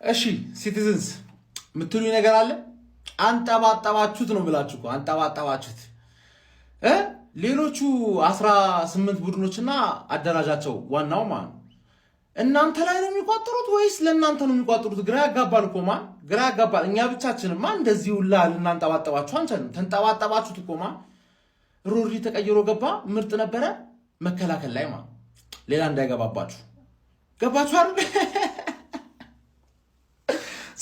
እሺ ሲቲዝንስ ምትሉኝ ነገር አለ? አንጠባጠባችሁት ነው ብላችሁ እኮ አንጠባጠባችሁት። ሌሎቹ 18 ቡድኖችና አደራጃቸው ዋናው ማን እናንተ ላይ ነው የሚቋጥሩት ወይስ ለእናንተ ነው የሚቋጥሩት? ግራ ያጋባል እኮ ማን ግራ ያጋባል። እኛ ብቻችንማ እንደዚህ ሁላ ልናንጠባጠባችሁ አንችልም። ተንጠባጠባችሁት እኮ ማን ሮሪ ተቀይሮ ገባ ምርጥ ነበረ። መከላከል ላይ ማን ሌላ እንዳይገባባችሁ ገባችሁ አይደል?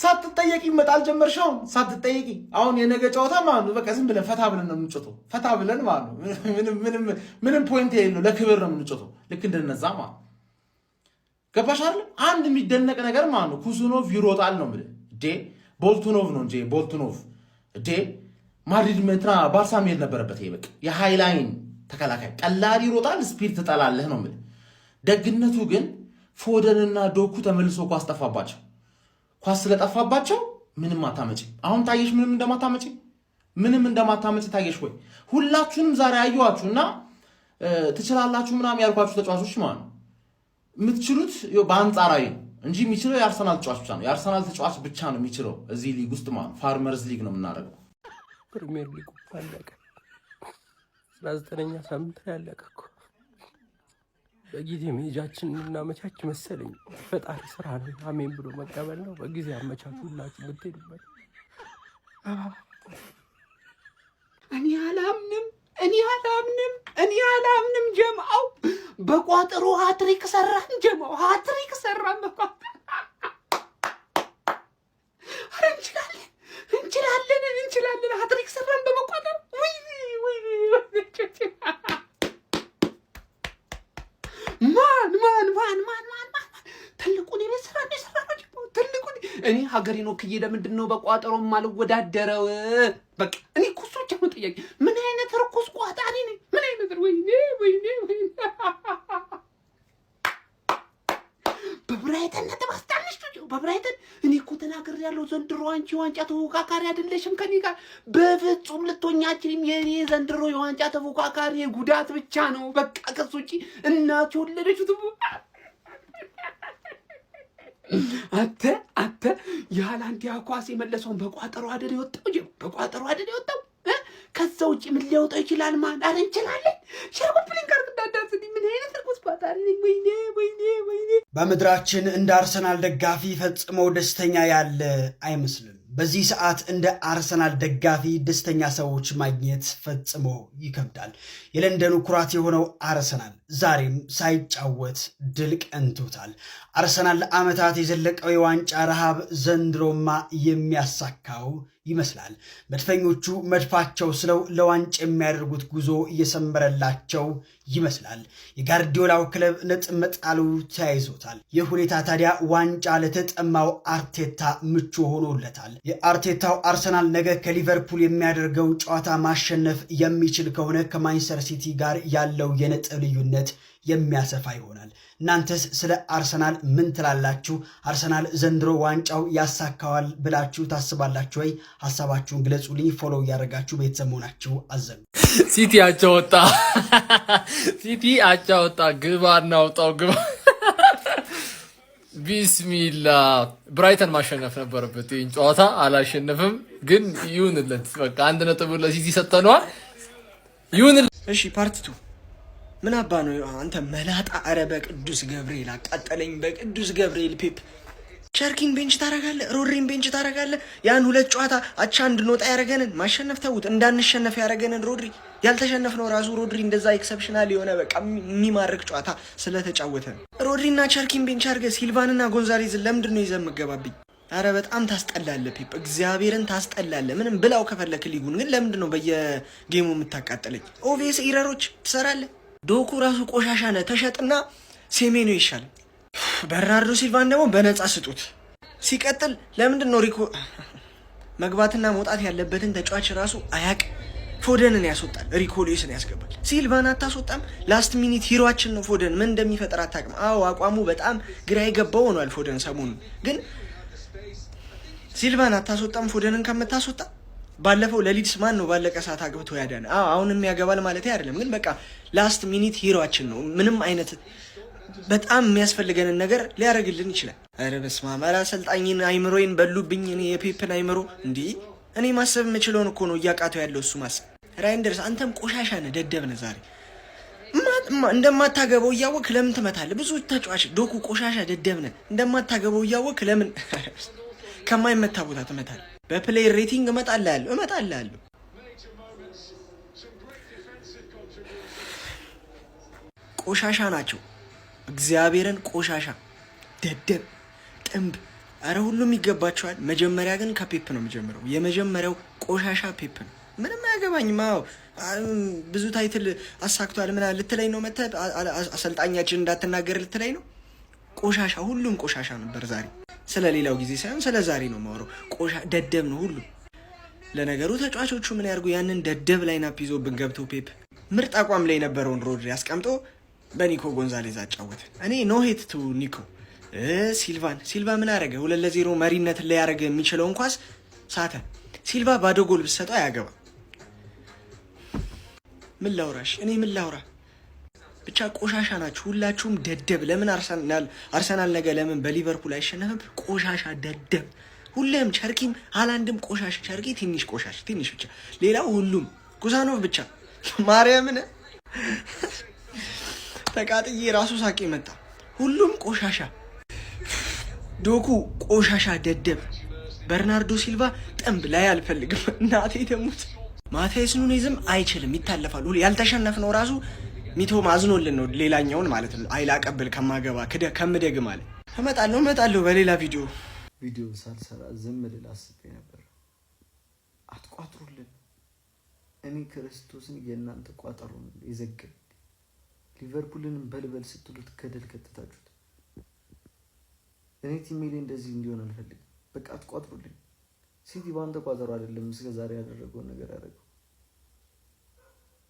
ሳትጠየቂ ይመጣል ጀመርሻው ሳትጠየቂ። አሁን የነገ ጨዋታ ማለት ነው በቃ ዝም ብለን ፈታ ብለን ነው የምንጮተው። ፈታ ብለን ማለት ነው ምንም ፖይንት የሌለው ለክብር ነው የምንጮተው። ልክ እንደነዛ ማለት ገባሽ አይደል? አንድ የሚደነቅ ነገር ማለት ነው ኩሱኖቭ ይሮጣል ነው ማለት ቦልቱኖቭ ነው እንጂ ቦልቱኖቭ ማድሪድ መትራ ባርሳ መሄድ ነበረበት። ይሄ በቃ የሃይላይን ተከላካይ ቀላል ይሮጣል፣ ስፒድ ትጠላለህ ነው ማለት። ደግነቱ ግን ፎደንና ዶኩ ተመልሶ ኳስ ጠፋባቸው። ኳስ ስለጠፋባቸው ምንም አታመጪ። አሁን ታየሽ ምንም እንደማታመጪ ታየሽ ወይ? ሁላችሁንም ዛሬ አየኋችሁና ትችላላችሁ ምናምን ያልኳችሁ ተጫዋቾች ማለት ነው የምትችሉት በአንጻራዊ እንጂ የሚችለው የአርሰናል ተጫዋች ብቻ ነው። የአርሰናል ተጫዋች ብቻ ነው የሚችለው እዚህ ሊግ ውስጥ ማለት ፋርመርስ ሊግ ነው የምናደርገው። ፕሪሚየር ሊግ አለቀ። 19ኛ ሳምንት ያለቀ እኮ በጊዜ ሜጃችን እናመቻች መሰለኝ። ፈጣሪ ስራ ነው። አሜን ብሎ መቀበል ነው። በጊዜ አመቻቹላችሁ ብትሄዱበት። እኔ አላምንም ጀማው በቋጠሮ ሃትሪክ ሰራን። ጀማው ሃትሪክ ሰራን በቋጠሮ። እንችላለን ሃትሪክ ሰራን በቋጠሮ። ማን ትልቁን የሰራ ትልቁን እኔ ሀገሬን ወክዬ ለምንድን ነው በቋጠሮ ማልወዳደረው? በቃ እኔ እኮ እሱ ብቻ ነው ጥያቄ። ምን አይነት ርኩስ ቋጣሪ ነኝ? ምን አይነት ወይኔ በብራይተን ነጥብ አስጣልሽ በብራይተን እኔ እኮ ተናግሬያለሁ። ዘንድሮ አንቺ ዋንጫ ተፎካካሪ አይደለሽም ከኔ ጋር በፍጹም ልትሆኛችንም። የኔ ዘንድሮ የዋንጫ ተፎካካሪ ጉዳት ብቻ ነው። በቃ ከሱ ውጪ እናቱ ወለደችው። አተ የሃላንድ ኳስ የመለሰውን በቋጠሮ አይደል የወጣው ከዛ ውጪ ምን ሊያወጣው ይችላል? ማን አረ እንችላለን። ሸርኮፕሊን ጋር እንዳዳስኝ ምን አይነት ርኩስ ቋጣሪ ነኝ? ወይኔ በምድራችን እንደ አርሰናል ደጋፊ ፈጽሞ ደስተኛ ያለ አይመስልም። በዚህ ሰዓት እንደ አርሰናል ደጋፊ ደስተኛ ሰዎች ማግኘት ፈጽሞ ይከብዳል። የለንደኑ ኩራት የሆነው አርሰናል ዛሬም ሳይጫወት ድል ቀንቶታል። አርሰናል ለዓመታት የዘለቀው የዋንጫ ረሃብ ዘንድሮማ የሚያሳካው ይመስላል። መድፈኞቹ መድፋቸው ስለው ለዋንጫ የሚያደርጉት ጉዞ እየሰመረላቸው ይመስላል። የጋርዲዮላው ክለብ ነጥብ መጣሉ ተያይዞታል። ይህ ሁኔታ ታዲያ ዋንጫ ለተጠማው አርቴታ ምቹ ሆኖለታል። የአርቴታው አርሰናል ነገ ከሊቨርፑል የሚያደርገው ጨዋታ ማሸነፍ የሚችል ከሆነ ከማንቸስተር ሲቲ ጋር ያለው የነጥብ ልዩነት የሚያሰፋ ይሆናል። እናንተስ ስለ አርሰናል ምን ትላላችሁ? አርሰናል ዘንድሮ ዋንጫው ያሳካዋል ብላችሁ ታስባላችሁ ወይ? ሐሳባችሁን ግለጹልኝ። ፎሎ እያደረጋችሁ ቤተሰብ መሆናችሁ አዘኑ። ሲቲ አቻ ወጣ። ግባ እናውጣው ግባ። ቢስሚላ ብራይተን ማሸነፍ ነበረበት። ይህን ጨዋታ አላሸነፍም፣ ግን ይሁንለት። በቃ 1 ነጥብ ለሲቲ ሰጠነዋል። ይሁንለት። እሺ ፓርት 2 ምን አባ ነው አንተ መላጣ? አረ በቅዱስ ገብርኤል አቃጠለኝ። በቅዱስ ገብርኤል ፔፕ ቸርኪን ቤንች ታረጋለህ፣ ሮድሪን ቤንች ታረጋለህ። ያን 2 ጨዋታ አቻ እንድንወጣ ያረገንን ማሸነፍ ተውት፣ እንዳንሸነፍ ያረገንን ሮድሪ ያልተሸነፍነው ራሱ ሮድሪ እንደዛ ኤክሰፕሽናል የሆነ በቃ የሚማርክ ጨዋታ ስለተጫወተ ነው። ሮድሪና ቸርኪን ቤንች አርገ ሲልቫንና ጎንዛሌዝን ለምንድን ነው ይዘህ የምትገባብኝ? አረ በጣም ታስጠላለህ ፔፕ፣ እግዚአብሔርን ታስጠላለህ። ምንም ብላው ከፈለክ ሊጉን ግን ለምንድን ነው በየጌሙ የምታቃጥለኝ? ኦቪየስ ኢረሮች ትሰራለህ። ዶኩ ራሱ ቆሻሻ ነህ። ተሸጥና ሴሜኖ ይሻላል። በርናርዶ ሲልቫን ደግሞ በነፃ ስጡት። ሲቀጥል ለምንድን ነው ሪኮ መግባትና መውጣት ያለበትን ተጫዋች ራሱ አያቅ? ፎደንን ያስወጣል፣ ሪኮ ሉዊስን ያስገባል። ሲልቫን አታስወጣም። ላስት ሚኒት ሂሮአችን ነው ፎደን። ምን እንደሚፈጠር አታውቅም። አዎ አቋሙ በጣም ግራ የገባው ሆኗል ፎደን ሰሞኑን። ግን ሲልቫን አታስወጣም። ፎደንን ከምታስወጣ ባለፈው ለሊድስ ማን ነው ባለቀ ሰዓት አግብቶ ያዳነ? አሁንም ያገባል ማለት አይደለም፣ ግን በቃ ላስት ሚኒት ሂሮአችን ነው። ምንም አይነት በጣም የሚያስፈልገንን ነገር ሊያደርግልን ይችላል። ኧረ በስመ አብ! ኧረ አሰልጣኝን አይምሮዬን በሉብኝ። እኔ የፔፕን አይምሮ እንዴ! እኔ ማሰብ የምችለውን እኮ ነው እያቃተው ያለው እሱ ማሰብ። ራይንደርስ አንተም ቆሻሻ ነህ፣ ደደብ ነህ። ዛሬ እንደማታገበው እያወቅህ ለምን ትመታለህ? ብዙ ተጫዋች ዶኩ ቆሻሻ ደደብ ነህ። እንደማታገበው እያወቅህ ለምን ከማይመታ ቦታ ትመታለህ? በፕሌየር ሬቲንግ እመጣልሃለሁ። ቆሻሻ ናቸው። እግዚአብሔርን ቆሻሻ፣ ደደብ፣ ጥንብ። አረ ሁሉም ይገባቸዋል። መጀመሪያ ግን ከፔፕ ነው የምጀምረው። የመጀመሪያው ቆሻሻ ፔፕ ነው። ምንም አያገባኝም። ብዙ ታይትል አሳክቷል ምናምን ልትለኝ ነው መተህ አሰልጣኛችን እንዳትናገር ልትለኝ ነው? ቆሻሻ፣ ሁሉም ቆሻሻ ነበር ዛሬ። ስለ ሌላው ጊዜ ሳይሆን ስለ ዛሬ ነው የማወራው። ደደብ ነው ሁሉም። ለነገሩ ተጫዋቾቹ ምን ያርጉ? ያንን ደደብ ላይናፕ ይዞብን ገብቶ ፔፕ ምርጥ አቋም ላይ የነበረውን ሮድሪ አስቀምጦ በኒኮ ጎንዛሌዝ አጫወተ። እኔ ኖ ሄት ቱ ኒኮ። ሲልቫ ምን አረገ? 2-0 መሪነት ላይ ያደረገ የሚችለውን ኳስ ሳተ። ሲልቫ ባዶ ጎል ብትሰጠው አያገባ። ምን ላውራሽ? እኔ ምን ላውራ? ብቻ ቆሻሻ ናችሁ ሁላችሁም፣ ደደብ። ለምን አርሰናል ነገ ለምን በሊቨርፑል አይሸነፍም? ቆሻሻ ደደብ ሁሌም። ቸርኪም ሃላንድም ቆሻሽ። ቸርኪ ትንሽ ቆሻሽ፣ ትንሽ ብቻ። ሌላው ሁሉም ኩሳኖቭ ብቻ። ማርያምን ተቃጥዬ ራሱ ሳቄ መጣ። ሁሉም ቆሻሻ። ዶኩ ቆሻሻ ደደብ። በርናርዶ ሲልቫ ጠንብ ላይ አልፈልግም። እናቴ ተሙት። ማቴዎስ ኑኔዝም አይችልም፣ ይታለፋል። ያልተሸነፍነው ራሱ ሚቶ ማዝኖልን ነው። ሌላኛውን ማለት ነው አይላ ቀብል ከማገባ ከምደግ ማለት እመጣለሁ በሌላ ቪዲዮ ሳልሰራ ዝም ልል አስቤ ነበር። አትቋጥሩልን። እኔ ክርስቶስን የእናንተ ቋጠሮ ነው የዘገብ። ሊቨርፑልን በልበል ስትሉት ገደል ከተታችሁት። እኔ ቲሜ ላይ እንደዚህ እንዲሆን አልፈልግም። በቃ አትቋጥሩልኝ። ሲቲ ባንተ ቋጠሮ አይደለም እስከ ዛሬ ያደረገውን ነገር ያደረገው።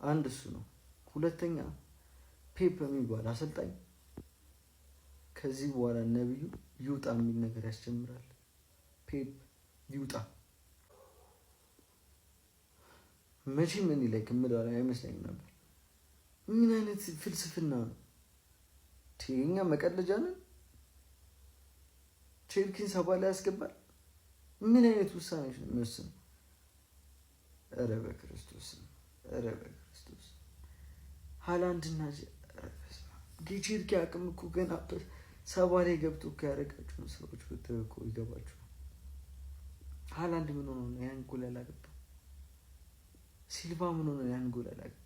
አንድ እሱ ነው። ሁለተኛ ፔፕ የሚባል አሰልጣኝ ከዚህ በኋላ ነብዩ ይውጣ የሚል ነገር ያስጀምራል። ፔፕ ይውጣ። መቼም እኔ ላይ ከምለው አይመስለኝም ነበር። ምን አይነት ፍልስፍና ነው? እኛ መቀለጃ ነን? ቼልሲን ሰባ ላይ ያስገባል። ምን አይነት ውሳኔ ነው የሚወስነው? ኧረ በክርስቶስ ሃላንድና ቼልሲ አቅም እኮ ገና ሰባ ላይ ገብቶ እኮ ያደረጋቸውን ስራዎች ብትል እኮ ይገባቸዋል። ሃላንድ ምን ሆኖ ነው ያን ጎል ያላገባው? ሲልቫ ምን ሆኖ ነው ያን ጎል ያላገባው?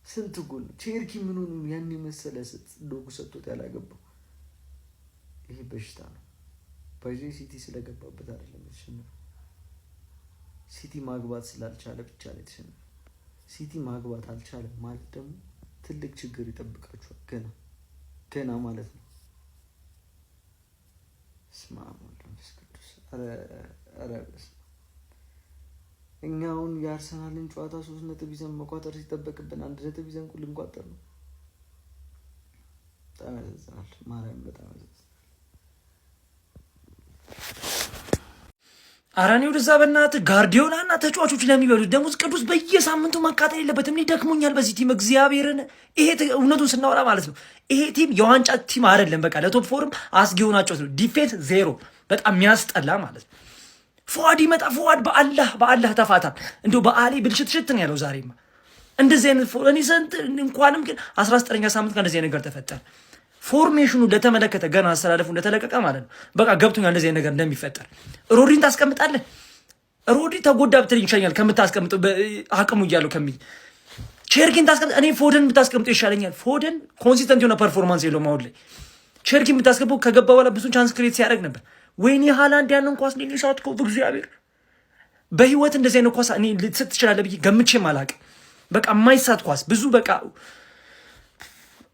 ስንት ጎል ነው? ቼልሲ ምን ሆኖ ነው ያን የመሰለ ዶጉ ሰጥቶት ያላገባው? ይሄ በሽታ ነው። በዚህ ሲቲ ስለገባበት አይደለም የተሸነፈው። ሲቲ ማግባት ስላልቻለ ብቻ ነው የተሸነፈው። ሲቲ ማግባት አልቻለም ማለት ደግሞ ትልቅ ችግር ይጠብቃችኋል። ገና ማለት ነው። ስማሙ መንፈስ ቅዱስ ኧረ እኛ አሁን የአርሰናልን ጨዋታ 3 ነጥብ ይዘን መቋጠር ሲጠበቅብን 1 ነጥብ ይዘን ቁል እንቋጠር ነው። በጣም ያሳዝናል። ማርያም በጣም ያሳዝናል። አራኔው ወደዛ በእናትህ ጋርዲዮላ እና ተጫዋቾች ለሚበሉት ደሞዝ ቅዱስ በየሳምንቱ መቃጠል የለበትም። እኔ ደክሞኛል በዚህ ቲም እግዚአብሔርን። ይሄ እውነቱን ስናወራ ማለት ነው ይሄ ቲም የዋንጫ ቲም አይደለም። በቃ ለቶፕ ፎርም አስጊ ሆናቸው ነው። ዲፌንስ 0 በጣም የሚያስጠላ ማለት ነው። ፉአድ ይመጣ። ፉአድ በአላህ ተፋታ። እንደው በአሊ ብልሽት ነው ያለው ዛሬማ። እንደዚህ አይነት እኔ ዘንድ እንኳንም ግን 19ኛ ሳምንት ከእንደዚህ አይነት ነገር ተፈጠረ። ፎርሜሽኑ ለተመለከተ ገና አስተላለፉ እንደተለቀቀ ማለት ነው። በቃ ገብቶኛል እንደዚህ አይነት ነገር እንደሚፈጠር። ሮድሪን ታስቀምጣለህ? ሮድሪ ተጎዳ ብትለኝ ይሻለኛል ከምታስቀምጠው አቅሙ እያለው ከሚል ቸርኪን ታስቀምጥ። እኔ ፎደን ብታስቀምጠው ይሻለኛል። ፎደን ኮንሲስተንት የሆነ ፐርፎርማንስ የለውም አሁን ላይ። ቸርኪን ብታስቀምጠው ከገባ በኋላ ብዙ ቻንስ ክሬት ሲያደርግ ነበር። ወይኔ ሃላንድ ያንን ኳስ ነው ሊሳትኮ እግዚአብሔር። በህይወት እንደዚህ አይነት ኳስ እኔ ልትስት ትችላለህ ብዬ ገምቼም አላውቅም። በቃ የማይሳት ኳስ ብዙ በቃ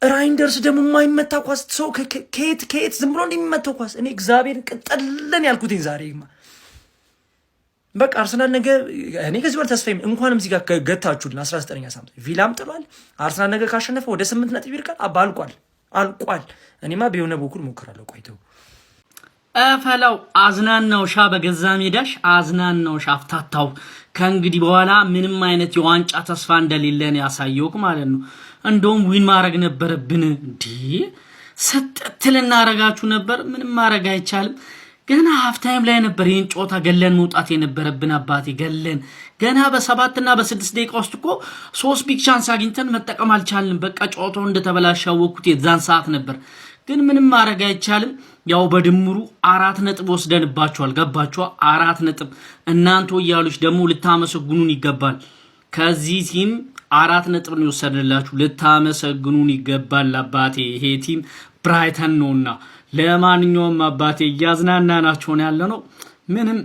ራይንደርስ ደግሞ የማይመታ ኳስ ሰው ከየት ዝም ብሎ እንደሚመታው ኳስ እኔ እግዚአብሔርን ቅጠልን ያልኩትኝ ዛሬማ። በቃ አርሰናል ነገ እኔ ከዚህ በኋላ ተስፋዬም እንኳንም እዚህ ጋር ገታችሁልን 19ኛ ሳምንት ቪላም ጥሏል። አርሰናል ነገ ካሸነፈ ወደ 8 ነጥብ ይርቃል። አልቋል። እኔማ በሆነ በኩል ሞክራለሁ። ቆይተው ፈላው አዝናናው ሻ በገዛ ሜዳሽ አዝናናው ሻ አፍታታው። ከእንግዲህ በኋላ ምንም አይነት የዋንጫ ተስፋ እንደሌለን ያሳየውክ ማለት ነው። እንደውም ዊን ማድረግ ነበረብን። እንዴ ሰጠት ልናረጋችሁ ነበር። ምንም ማድረግ አይቻልም። ገና ሃፍ ታይም ላይ ነበር ይሄን ጨዋታ ገለን መውጣት የነበረብን። አባቴ ገለን ገና በ7 እና በ6 ደቂቃ ውስጥ እኮ 3 ቢግ ቻንስ አግኝተን መጠቀም አልቻልንም። በቃ ጨዋታው እንደተበላሻወኩት የዛን ሰዓት ነበር። ግን ምንም ማድረግ አይቻልም። ያው በድምሩ 4 ነጥብ ወስደንባችኋል። ገባችኋ? 4 ነጥብ እናንተ ወያሎች ደግሞ ልታመሰግኑን ይገባል። ከዚህ ቲም 4 ነጥብ ነው ወሰደላችሁ። ልታመሰግኑን ይገባል። አባቴ ይሄ ቲም ብራይተን ነውና ለማንኛውም አባቴ እያዝናናናችሁ ነው ያለነው። ምንም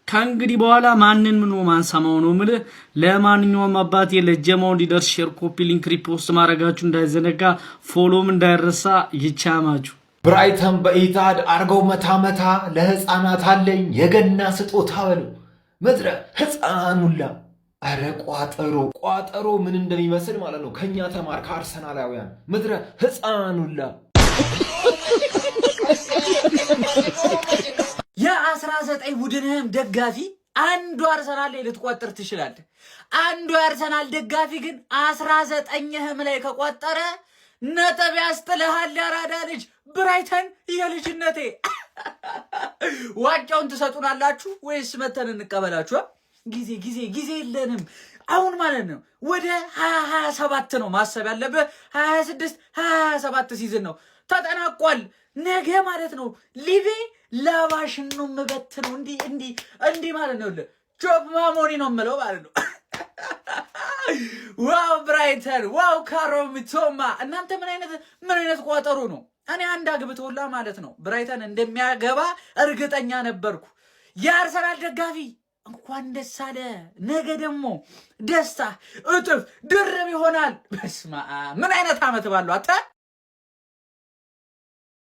ከእንግዲህ በኋላ ማንን ምን ማንሰማው ነው ምልህ። ለማንኛውም አባቴ ለጀማው እንዲደርስ ሼር፣ ኮፒ ሊንክ፣ ሪፖስት ማድረጋችሁ እንዳይዘነጋ፣ ፎሎም እንዳይረሳ። ይቻማችሁ። ብራይተን በኢታድ አርገው መታ መታ ለህፃናት አለኝ የገና ስጦታ በለው ምድረ ህፃኑላ። አረ ቋጠሮ ምን እንደሚመስል ማለት ነው። ከኛ ተማር ከአርሰናላውያን ምድረ ህፃኑላ። የ19 ቡድንህም ደጋፊ አንዱ አርሰናል ላይ ልትቆጥር ትችላለህ። አንዱ የአርሰናል ደጋፊ ግን 19ህም ላይ ከቆጠረ ነጥብ ያስጥልሃል። ያራዳ ልጅ ብራይተን የልጅነቴ ዋንጫውን ትሰጡናላችሁ ወይስ መተን እንቀበላችሁ? ጊዜ የለንም አሁን ማለት ነው። ወደ 2027 ነው ማሰብ ያለብህ። 26 27 ሲዝን ነው ተጠናቋል። ነገ ማለት ነው ሊቬ ላባሽን ነው መበት ነው እንዲህ ማለት ነው። ጆብ ማሞኒ ነው የምለው ማለት ነው። ዋው ብራይተን፣ ዋው ካሮም ቶማ። እናንተ ምን አይነት ቋጠሩ ነው? እኔ አንድ አግብቶላ ማለት ነው ብራይተን እንደሚያገባ እርግጠኛ ነበርኩ። የአርሰናል ደጋፊ እንኳን ደስ አለ። ነገ ደግሞ ደስታ እጥፍ ድርብ ይሆናል። በስማ ምን አይነት አመት ባለው አታ